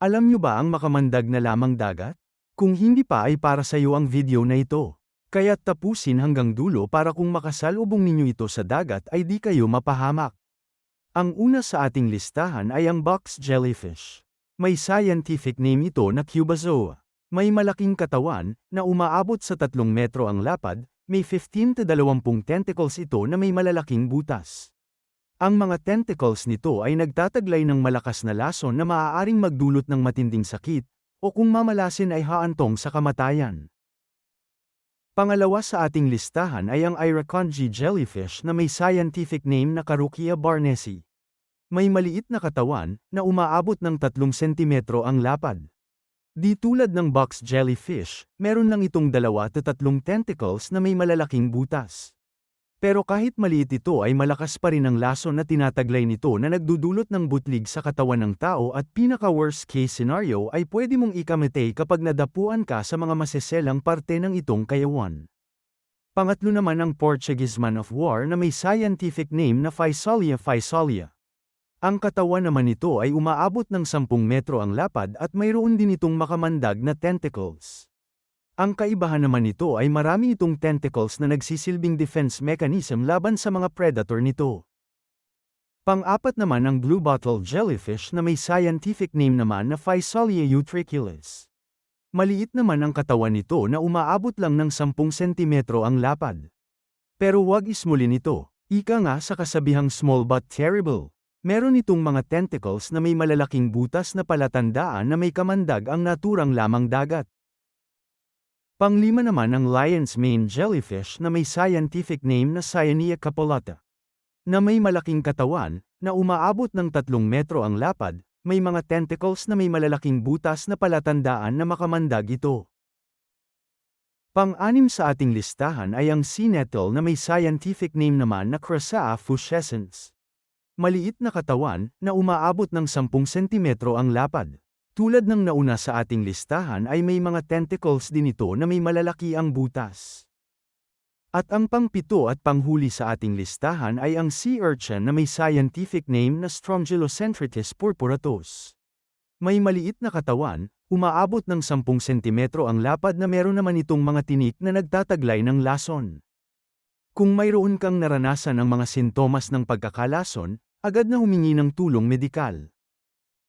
Alam nyo ba ang makamandag na lamang dagat? Kung hindi pa ay para sa iyo ang video na ito. Kaya't tapusin hanggang dulo para kung makasalubong ninyo ito sa dagat ay di kayo mapahamak. Ang una sa ating listahan ay ang box jellyfish. May scientific name ito na Cubazoa. May malaking katawan, na umaabot sa 3 metro ang lapad, may 15 to 20 tentacles ito na may malalaking butas. Ang mga tentacles nito ay nagtataglay ng malakas na lason na maaaring magdulot ng matinding sakit, o kung mamalasin ay haantong sa kamatayan. Pangalawa sa ating listahan ay ang Irukandji jellyfish na may scientific name na Carukia barnesi. May maliit na katawan, na umaabot ng 3 sentimetro ang lapad. Di tulad ng box jellyfish, meron lang itong 2 to 3 tentacles na may malalaking butas. Pero kahit maliit ito ay malakas pa rin ang lason na tinataglay nito na nagdudulot ng butlig sa katawan ng tao at pinaka-worst case scenario ay pwede mong ikamatay kapag nadapuan ka sa mga maseselang parte ng itong kayawan. Pangatlo naman ang Portuguese man of war na may scientific name na Physalia physalia. Ang katawan naman nito ay umaabot ng 10 metro ang lapad at mayroon din itong makamandag na tentacles. Ang kaibahan naman nito ay marami itong tentacles na nagsisilbing defense mechanism laban sa mga predator nito. Pang-apat naman ang blue bottle jellyfish na may scientific name naman na Physalia utriculus. Maliit naman ang katawan nito na umaabot lang ng 10 sentimetro ang lapad. Pero huwag ismulin ito, ika nga sa kasabihang small but terrible. Meron itong mga tentacles na may malalaking butas na palatandaan na may kamandag ang naturang lamang dagat. Panglima naman ang lion's mane jellyfish na may scientific name na Cyanea capulata. Na may malaking katawan, na umaabot ng 3 metro ang lapad, may mga tentacles na may malalaking butas na palatandaan na makamandag ito. Pang-anim sa ating listahan ay ang sea nettle na may scientific name naman na Crassaa fuscescens. Maliit na katawan, na umaabot ng 10 sentimetro ang lapad. Tulad ng nauna sa ating listahan ay may mga tentacles din ito na may malalaki ang butas. At ang pang-7 at panghuli sa ating listahan ay ang sea urchin na may scientific name na Strongylocentritis purpuratus. May maliit na katawan, umaabot ng 10 sentimetro ang lapad na meron naman itong mga tinik na nagtataglay ng lason. Kung mayroon kang naranasan ang mga sintomas ng pagkakalason, agad na humingi ng tulong medikal.